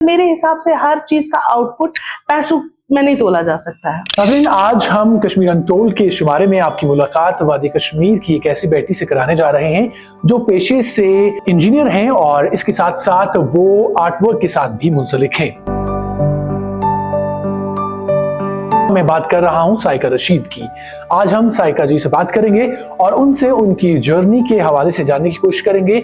मेरे हिसाब से हर चीज का आउटपुट पैसों में नहीं तोला जा सकता है। नाज़रीन, आज हम कश्मीर अनटोल्ड के शुमारे में आपकी मुलाकात वादी कश्मीर की एक ऐसी बेटी से कराने जा रहे हैं जो पेशे से इंजीनियर हैं और इसके साथ साथ वो आर्टवर्क के साथ भी मुंसलिक हैं। मैं बात कर रहा हूं साइका रशीद की। आज हम साइका जी से बात करेंगे और उनसे उनकी जर्नी के हवाले से जानने की कोशिश करेंगे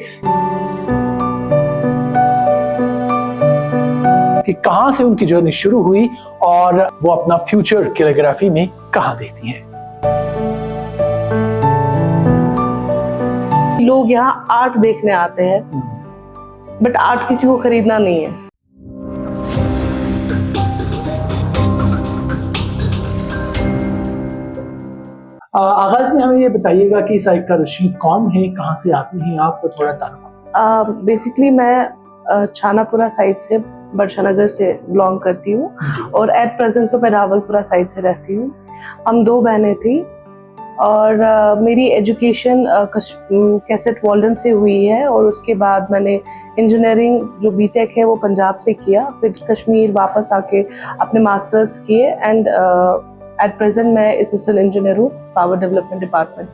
कि कहां से उनकी जर्नी शुरू हुई और वो अपना फ्यूचर कैलीग्राफी में कहां देखती हैं। लोग यहाँ आर्ट देखने आते हैं, बट आर्ट किसी को खरीदना नहीं है। आगाज में हमें ये बताइएगा कि साइका रशीद कौन है, कहां से आती हैं आप, थोड़ा तारुफ। बेसिकली मैं छानापुरा साइड से, बरशानगर से बिलोंग करती हूँ और एट प्रेजेंट तो मैं रावलपुरा साइड से रहती हूँ। हम दो बहनें थी और मेरी एजुकेशन कैसेट वॉल्डन से हुई है और उसके बाद मैंने इंजीनियरिंग जो बीटेक है वो पंजाब से किया, फिर कश्मीर वापस आके अपने मास्टर्स किए एंड एट प्रेजेंट मैं असिस्टेंट इंजीनियर हूँ पावर डेवलपमेंट डिपार्टमेंट।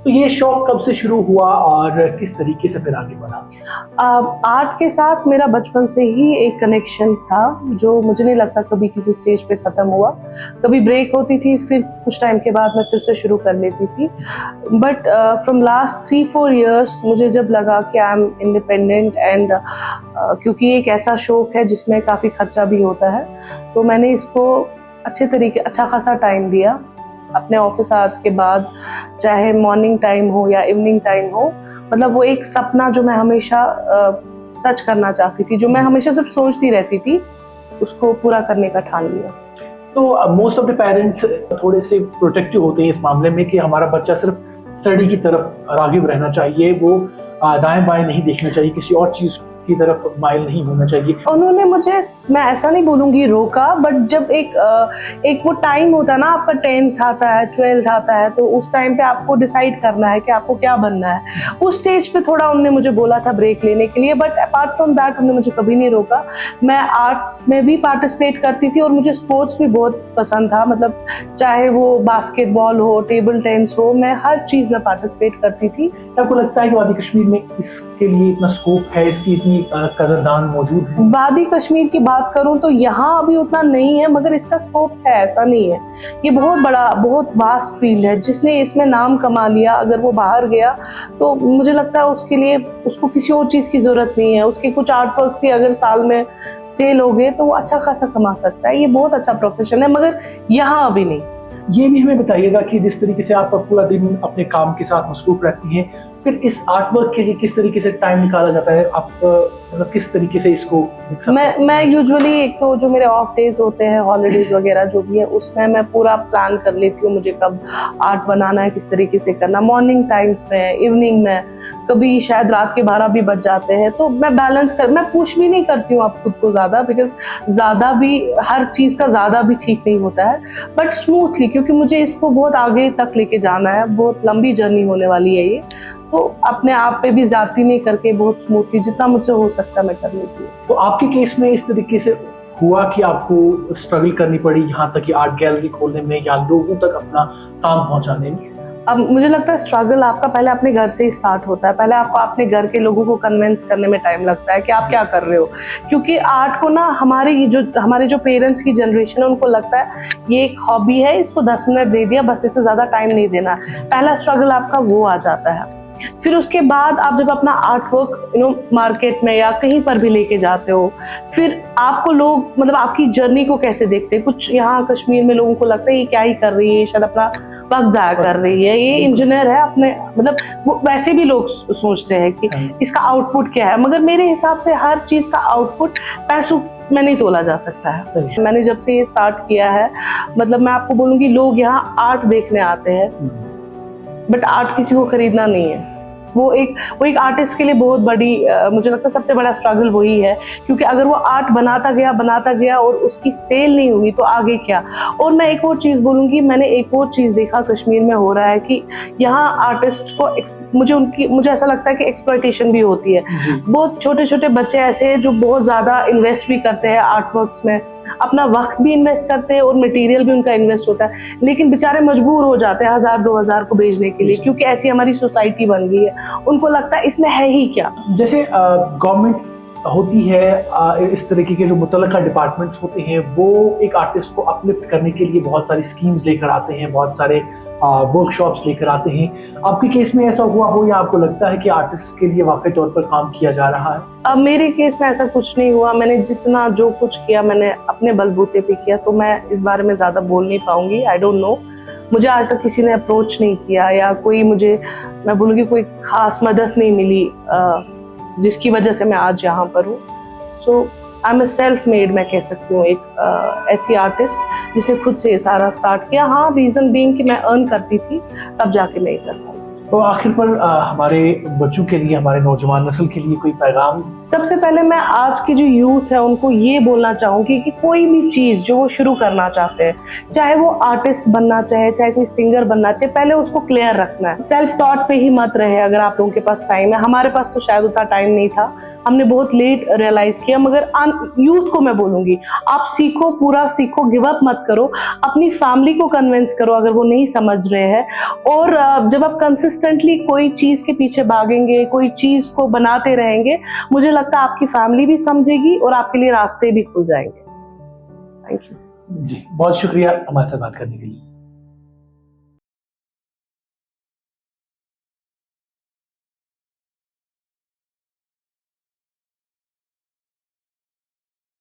तो ये शौक कब से शुरू हुआ और किस तरीके से फिर आगे बढ़ा? आर्ट के साथ मेरा बचपन से ही एक कनेक्शन था जो मुझे नहीं लगता कभी किसी स्टेज पे ख़त्म हुआ। कभी ब्रेक होती थी, फिर कुछ टाइम के बाद मैं फिर से शुरू कर लेती थी। बट फ्रॉम लास्ट 3-4 इयर्स मुझे जब लगा कि आई एम इंडिपेंडेंट एंड क्योंकि एक ऐसा शौक है जिसमें काफ़ी खर्चा भी होता है, तो मैंने इसको अच्छा खासा टाइम दिया अपने ऑफिस आवर्स के बाद, चाहे मॉर्निंग टाइम हो या इवनिंग टाइम हो। मतलब वो एक सपना जो मैं हमेशा सच करना चाहती थी, जो मैं हमेशा सिर्फ सोचती रहती थी, उसको पूरा करने का ठान लिया। तो मोस्ट ऑफ द पेरेंट्स थोड़े से प्रोटेक्टिव होते हैं इस मामले में कि हमारा बच्चा सिर्फ स्टडी की तरफ राग़िब रहना चाहिए, वो दाएं बाएं नहीं देखना चाहिए, किसी और चीज की तरफ माइल नहीं होना चाहिए। उन्होंने मुझे, मैं ऐसा नहीं बोलूंगी रोका, बट जब एक वो टाइम होता है ना, आपका 10th आता है, 12th आता है, तो उस टाइम पे आपको डिसाइड करना है कि आपको क्या बनना है। उस स्टेज पे थोड़ा उन्होंने मुझे बोला था ब्रेक लेने के लिए, बट अपार्ट फ्रॉम दैट उन्होंने मुझे कभी नहीं रोका। मैं आर्ट में भी पार्टिसिपेट करती थी और मुझे स्पोर्ट्स भी बहुत पसंद था। मतलब चाहे वो बास्केटबॉल हो, टेबल टेनिस हो, मैं हर चीज में पार्टिसिपेट करती थी। आपको लगता है कि वादी कश्मीर में इसके लिए इतना स्कोप है, इसकी इतनी कदरदान मौजूद है? वादी कश्मीर की बात करूं तो यहाँ अभी उतना नहीं है, मगर इसका स्कोप है, ऐसा नहीं है। ये बहुत बड़ा, बहुत वास्ट फील्ड है। जिसने इसमें नाम कमा लिया, अगर वो बाहर गया तो मुझे लगता है उसके लिए, उसको किसी और चीज़ की ज़रूरत नहीं है। उसके कुछ आर्टवर्क से अगर साल में सेल हो गए तो वो अच्छा खासा कमा सकता है। ये बहुत अच्छा प्रोफेशन है, मगर यहाँ अभी नहीं। ये भी हमें बताइएगा कि जिस तरीके से आप पूरा दिन अपने काम के साथ मसरूफ रहती हैं, फिर इस आर्टवर्क के लिए किस तरीके से टाइम निकाला जाता है? आप मतलब किस तरीके से इसको? मैं यूजुअली, एक तो जो मेरे ऑफ डेज होते हैं, हॉलीडेज वगैरह जो भी है, उसमें मैं पूरा प्लान कर लेती हूँ मुझे कब आर्ट बनाना है, किस तरीके से करना। मॉर्निंग टाइम्स में, इवनिंग में, कभी शायद रात के 12 भी बज जाते हैं, तो मैं मैं पुश भी नहीं करती हूँ आप खुद को ज़्यादा, बिकॉज ज़्यादा भी, हर चीज़ का ज़्यादा भी ठीक नहीं होता है, बट स्मूथली, क्योंकि मुझे इसको बहुत आगे तक लेके जाना है। बहुत लंबी जर्नी होने वाली है ये, तो अपने आप पे भी ज्यादती नहीं करके बहुत स्मूथली जितना मुझसे हो सकता है मैं कर लेती हूँ। तो आपके केस में इस तरीके से हुआ कि आपको स्ट्रगल करनी पड़ी यहाँ तक कि आर्ट गैलरी खोलने में या लोगों तक अपना काम पहुँचाने में? अब मुझे लगता है स्ट्रगल आपका पहले अपने घर से ही स्टार्ट होता है। पहले आपको अपने घर के लोगों को कन्विंस करने में टाइम लगता है कि आप क्या कर रहे हो, क्योंकि आर्ट को ना हमारे जो पेरेंट्स की जनरेशन है उनको लगता है ये एक हॉबी है, इसको 10 मिनट दे दिया बस, इससे ज़्यादा टाइम नहीं देना। पहला स्ट्रगल आपका वो आ जाता है। फिर उसके बाद आप जब अपना आर्ट वर्क मार्केट में या कहीं पर भी लेके जाते हो, फिर आपको लोग मतलब आपकी जर्नी को कैसे देखते हैं। कुछ यहाँ कश्मीर में लोगों को लगता है ये क्या ही कर रही है, शायद अपना वक्त जाया कर रही है, ये इंजीनियर है अपने, मतलब वो वैसे भी लोग सोचते हैं कि इसका आउटपुट क्या है। मगर मेरे हिसाब से हर चीज का आउटपुट पैसों में नहीं तोला जा सकता है। मैंने जब से ये स्टार्ट किया है, मतलब मैं आपको बोलूंगी, लोग यहाँ आर्ट देखने आते हैं, बट आर्ट किसी को खरीदना नहीं है। वो एक आर्टिस्ट के लिए बहुत बड़ी मुझे लगता है सबसे बड़ा स्ट्रगल वही है, क्योंकि अगर वो आर्ट बनाता गया और उसकी सेल नहीं हुई तो आगे क्या। और मैं एक और चीज़ बोलूँगी, मैंने एक और चीज़ देखा कश्मीर में हो रहा है कि यहाँ आर्टिस्ट को मुझे ऐसा लगता है कि एक्सप्लॉयटेशन भी होती है। बहुत छोटे छोटे बच्चे ऐसे हैं जो बहुत ज़्यादा इन्वेस्ट भी करते हैं आर्ट वर्क्स में, अपना वक्त भी इन्वेस्ट करते हैं और मटेरियल भी उनका इन्वेस्ट होता है, लेकिन बेचारे मजबूर हो जाते हैं 1000-2000 को भेजने के लिए, क्योंकि ऐसी हमारी सोसाइटी बन गई है। उनको लगता है इसमें है ही क्या। जैसे गवर्नमेंट होती है, इस तरीके के जो मुतल्लिका डिपार्टमेंट्स होते हैं वो एक आर्टिस्ट को अपलिफ्ट करने के लिए बहुत सारी स्कीम्स लेकर आते हैं, बहुत सारे वर्कशॉप्स लेकर आते हैं। आपके केस में ऐसा हुआ हो या आपको लगता है कि आर्टिस्ट के लिए वाकई तौर पर काम किया जा रहा है? अब मेरे केस में ऐसा कुछ नहीं हुआ। मैंने जितना जो कुछ किया मैंने अपने बलबूते पे किया, तो मैं इस बारे में ज़्यादा बोल नहीं पाऊंगी। आई डोंट नो, मुझे आज तक किसी ने अप्रोच नहीं किया या कोई मुझे, मैं बोलूँगी कोई खास मदद नहीं मिली जिसकी वजह से मैं आज यहाँ पर हूँ। So I am a self made, मैं कह सकती हूँ, एक ऐसी आर्टिस्ट जिसने खुद से ये सारा स्टार्ट किया। हाँ, रीज़न बीइंग कि मैं अर्न करती थी, तब जाके मैं ये कर पाऊँ। तो आखिर पर हमारे बच्चों के लिए, हमारे नौजवान नस्ल के लिए कोई पैगाम? सबसे पहले मैं आज की जो यूथ है उनको ये बोलना चाहूँगी कि कोई भी चीज़ जो वो शुरू करना चाहते हैं, चाहे वो आर्टिस्ट बनना चाहे, चाहे कोई सिंगर बनना चाहे, पहले उसको क्लियर रखना है। सेल्फ टॉट पे ही मत रहे। अगर आप लोगों के पास टाइम है, हमारे पास तो शायद उतना टाइम नहीं था, हमने बहुत लेट रियलाइज किया, मगर यूथ को मैं बोलूँगी आप सीखो, पूरा सीखो, गिव अप मत करो, अपनी फैमिली को कन्विंस करो अगर वो नहीं समझ रहे हैं। और जब आप कंसिस्टेंटली कोई चीज़ के पीछे भागेंगे, कोई चीज़ को बनाते रहेंगे, मुझे लगता है आपकी फैमिली भी समझेगी और आपके लिए रास्ते भी खुल जाएंगे। थैंक यू जी, बहुत शुक्रिया हमारे साथ बात करने के लिए।